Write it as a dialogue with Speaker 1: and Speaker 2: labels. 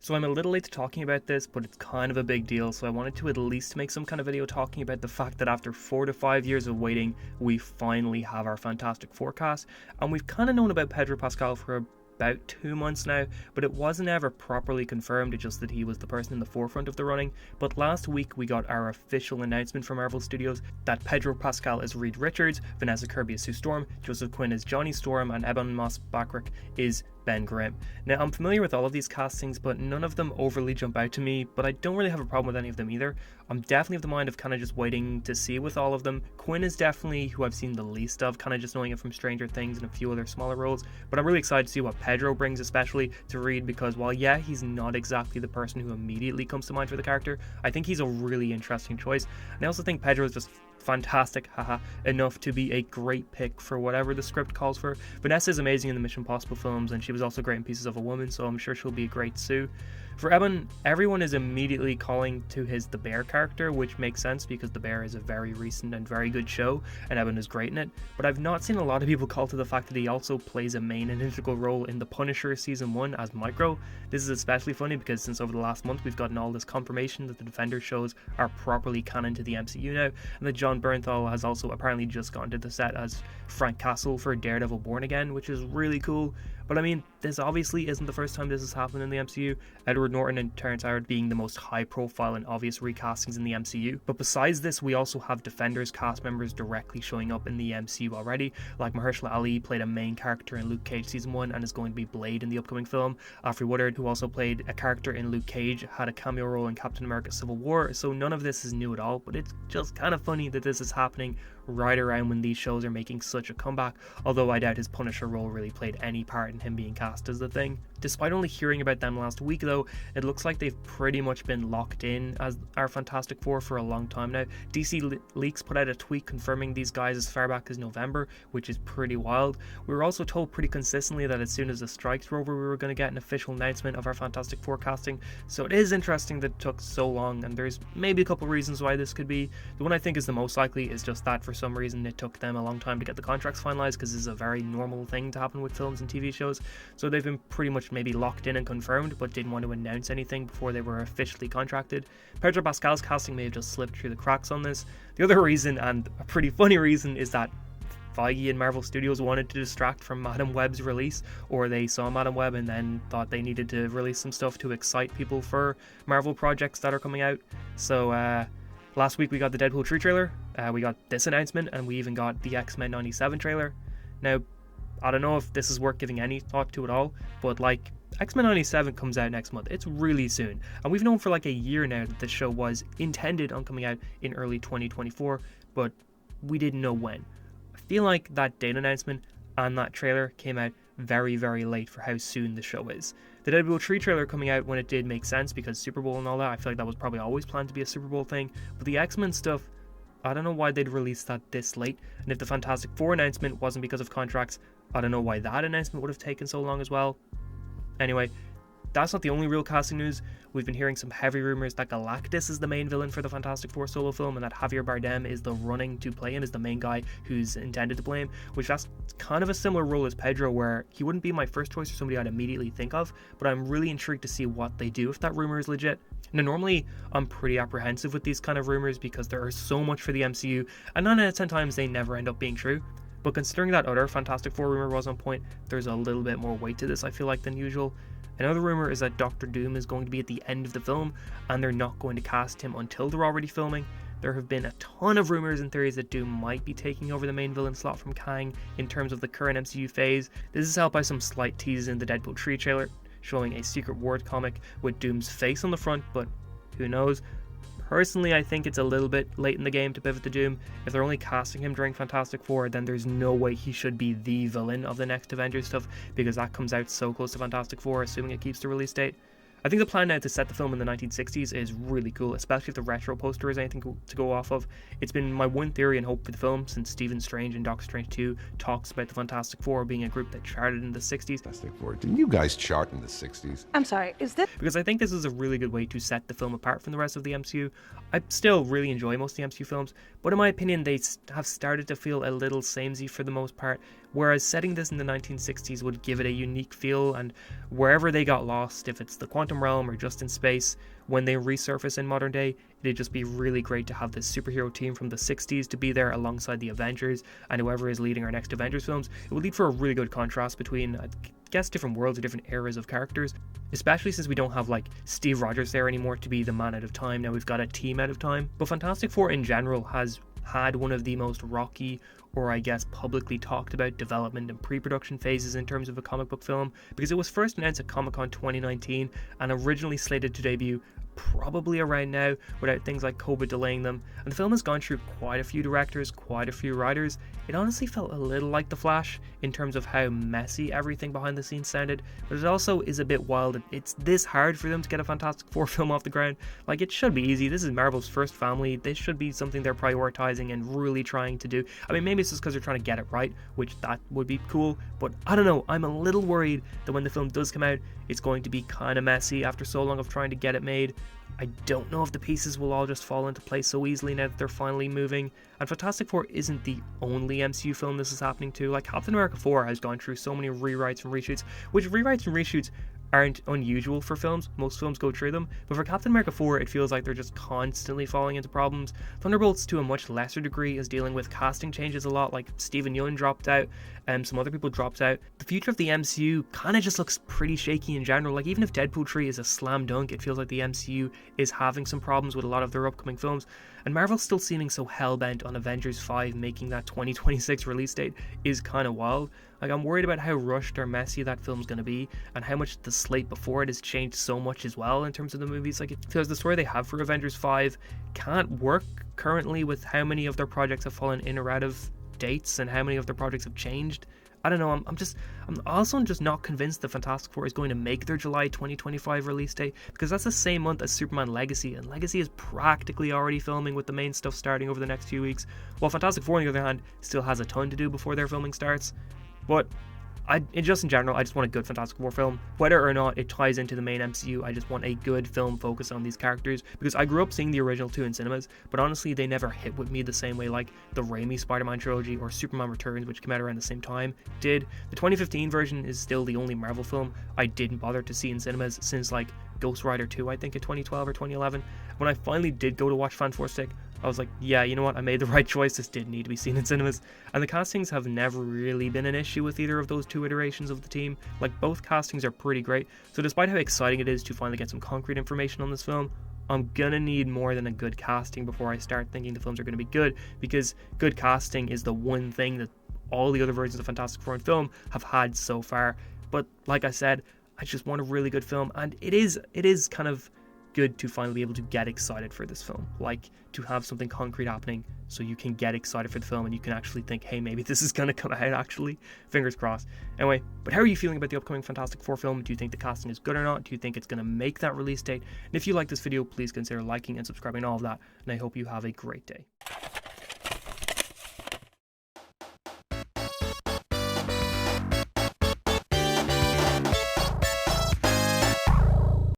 Speaker 1: So I'm a little late to talking about this, but it's kind of a big deal, so I wanted to at least make some kind of video talking about the fact that after 4 to 5 years of waiting, we finally have our Fantastic Four cast, and we've kind of known about Pedro Pascal for about 2 months now, but it wasn't ever properly confirmed, it's just that he was the person in the forefront of the running. But last week we got our official announcement from Marvel Studios that Pedro Pascal is Reed Richards, Vanessa Kirby is Sue Storm, Joseph Quinn is Johnny Storm, and Ebon Bachrach is Ben Grimm. Now, I'm familiar with all of these castings, but none of them overly jump out to me, but I don't really have a problem with any of them either. I'm definitely of the mind of kind of just waiting to see with all of them. Quinn is definitely who I've seen the least of, kind of just knowing it from Stranger Things and a few other smaller roles, but I'm really excited to see what Pedro brings, especially to Reed, because while yeah, he's not exactly the person who immediately comes to mind for the character, I think he's a really interesting choice, and I also think Pedro is just fantastic, enough to be a great pick for whatever the script calls for. Vanessa is amazing in the Mission Impossible films, and she was also great in Pieces of a Woman, so I'm sure she'll be a great Sue. For Ebon, everyone is immediately calling to his The Bear character, which makes sense because The Bear is a very recent and very good show, and Ebon is great in it, but I've not seen a lot of people call to the fact that he also plays a main and integral role in The Punisher Season 1 as Micro. This is especially funny because since over the last month we've gotten all this confirmation that the Defenders shows are properly canon to the MCU now, and that John Bernthal has also apparently just gone to the set as Frank Castle for Daredevil Born Again, which is really cool. But I mean, this obviously isn't the first time this has happened in the MCU, Edward Norton and Terrence Howard being the most high profile and obvious recastings in the MCU. But besides this, we also have Defenders cast members directly showing up in the MCU already, like Mahershala Ali played a main character in Luke Cage Season 1 and is going to be Blade in the upcoming film. Alfre Woodard, who also played a character in Luke Cage, had a cameo role in Captain America Civil War, so none of this is new at all, but it's just kind of funny that this is happening right around when these shows are making such a comeback, although I doubt his Punisher role really played any part in him being cast as the Thing. Despite only hearing about them last week though, it looks like they've pretty much been locked in as our Fantastic Four for a long time now. DC Leaks put out a tweet confirming these guys as far back as November, which is pretty wild. We were also told pretty consistently that as soon as the strikes were over we were going to get an official announcement of our Fantastic Four casting, so it is interesting that it took so long, and there's maybe a couple reasons why this could be. The one I think is the most likely is just that for some reason it took them a long time to get the contracts finalized, because this is a very normal thing to happen with films and TV shows, so they've been pretty much maybe locked in and confirmed but didn't want to announce anything before they were officially contracted. Pedro Pascal's casting may have just slipped through the cracks on this. The other reason, and a pretty funny reason, is that Feige and Marvel Studios wanted to distract from Madam Web's release, or they saw Madam Web and then thought they needed to release some stuff to excite people for Marvel projects that are coming out. So last week we got the Deadpool 3 trailer, we got this announcement, and we even got the X-Men 97 trailer. Now, I don't know if this is worth giving any thought to at all, but like, X-Men 97 comes out next month. It's really soon, and we've known for like a year now that the show was intended on coming out in early 2024, but we didn't know when. I feel like that date announcement and that trailer came out very, very late for how soon the show is. The Deadpool 3 trailer coming out when it did make sense because Super Bowl and all that, I feel like that was probably always planned to be a Super Bowl thing, but the X-Men stuff, I don't know why they'd release that this late, and if the Fantastic Four announcement wasn't because of contracts, I don't know why that announcement would have taken so long as well. Anyway, that's not the only real casting news. We've been hearing some heavy rumors that Galactus is the main villain for the Fantastic Four solo film, and that Javier Bardem is the running to play him, is the main guy who's intended to play him, which that's kind of a similar role as Pedro, where he wouldn't be my first choice or somebody I'd immediately think of, but I'm really intrigued to see what they do if that rumor is legit. Now, normally I'm pretty apprehensive with these kind of rumors because there are so much for the MCU, and 9 out of 10 times they never end up being true. But considering that other Fantastic Four rumor was on point, there's a little bit more weight to this, I feel like, than usual. Another rumor is that Doctor Doom is going to be at the end of the film, and they're not going to cast him until they're already filming. There have been a ton of rumors and theories that Doom might be taking over the main villain slot from Kang in terms of the current MCU phase. This is helped by some slight teases in the Deadpool 3 trailer, showing a Secret Ward comic with Doom's face on the front, but who knows. Personally, I think it's a little bit late in the game to pivot to Doom. If they're only casting him during Fantastic Four, then there's no way he should be the villain of the next Avengers stuff, because that comes out so close to Fantastic Four, assuming it keeps the release date. I think the plan now to set the film in the 1960s is really cool, especially if the retro poster is anything to go off of. It's been my one theory and hope for the film since Stephen Strange in Doctor Strange 2 talks about the Fantastic Four being a group that charted in the 60s.
Speaker 2: Fantastic Four. Didn't you guys chart in the 60s?
Speaker 3: I'm sorry, is this?
Speaker 1: Because I think this is a really good way to set the film apart from the rest of the MCU. I still really enjoy most of the MCU films, but in my opinion they have started to feel a little samey for the most part, whereas setting this in the 1960s would give it a unique feel, and wherever they got lost, if it's the quantum realm or just in space, when they resurface in modern day, it'd just be really great to have this superhero team from the 60s to be there alongside the Avengers and whoever is leading our next Avengers films. It would lead for a really good contrast between, I guess, different worlds or different eras of characters, especially since we don't have like Steve Rogers there anymore to be the man out of time. Now we've got a team out of time. But Fantastic Four in general has had one of the most rocky, or I guess publicly talked about, development and pre-production phases in terms of a comic book film, because it was first announced at Comic-Con 2019 and originally slated to debut probably around now without things like COVID delaying them, and the film has gone through quite a few directors, quite a few writers. It honestly felt a little like The Flash in terms of how messy everything behind the scenes sounded, but it also is a bit wild that it's this hard for them to get a Fantastic Four film off the ground. Like, it should be easy. This is Marvel's first family. This should be something they're prioritizing and really trying to do. I mean, maybe it's just because they're trying to get it right, which that would be cool, but I don't know, I'm a little worried that when the film does come out, it's going to be kind of messy after so long of trying to get it made. I don't know if the pieces will all just fall into place so easily now that they're finally moving. And Fantastic Four isn't the only MCU film this is happening to. Like, Captain America 4 has gone through so many rewrites and reshoots, which rewrites and reshoots aren't unusual for films. Most films go through them, but for Captain America 4 it feels like they're just constantly falling into problems. Thunderbolts, to a much lesser degree, is dealing with casting changes a lot. Like, Stephen Yeun dropped out and some other people dropped out. The future of the MCU kind of just looks pretty shaky in general. Like, even if Deadpool 3 is a slam dunk, it feels like the MCU is having some problems with a lot of their upcoming films, and Marvel's still seeming so hell-bent on Avengers 5 making that 2026 release date is kind of wild. Like, I'm worried about how rushed or messy that film's going to be, and how much the slate before it has changed so much as well in terms of the movies. Like, it feels the story they have for Avengers 5 can't work currently with how many of their projects have fallen in or out of dates and how many of their projects have changed. I don't know, I'm also just not convinced that Fantastic Four is going to make their July 2025 release date, because that's the same month as Superman Legacy, and Legacy is practically already filming with the main stuff starting over the next few weeks, while Fantastic Four, on the other hand, still has a ton to do before their filming starts. But in general, I just want a good Fantastic Four film. Whether or not it ties into the main MCU, I just want a good film focused on these characters, because I grew up seeing the original two in cinemas, but honestly they never hit with me the same way like the Raimi Spider-Man trilogy or Superman Returns, which came out around the same time, did. The 2015 version is still the only Marvel film I didn't bother to see in cinemas since like Ghost Rider 2, I think, in 2012 or 2011. When I finally did go to watch Fantastic, I was like, yeah, you know what, I made the right choice. This did need to be seen in cinemas. And the castings have never really been an issue with either of those two iterations of the team. Like, both castings are pretty great. So despite how exciting it is to finally get some concrete information on this film, I'm gonna need more than a good casting before I start thinking the films are gonna be good, because good casting is the one thing that all the other versions of Fantastic Four in film have had so far. But like I said, I just want a really good film, and it is kind of good to finally be able to get excited for this film, like to have something concrete happening so you can get excited for the film and you can actually think, hey, maybe this is gonna come out actually. Fingers crossed. Anyway, but how are you feeling about the upcoming Fantastic Four film? Do you think the casting is good or not? Do you think it's gonna make that release date? And if you like this video, please consider liking and subscribing and all of that, and I hope you have a great day.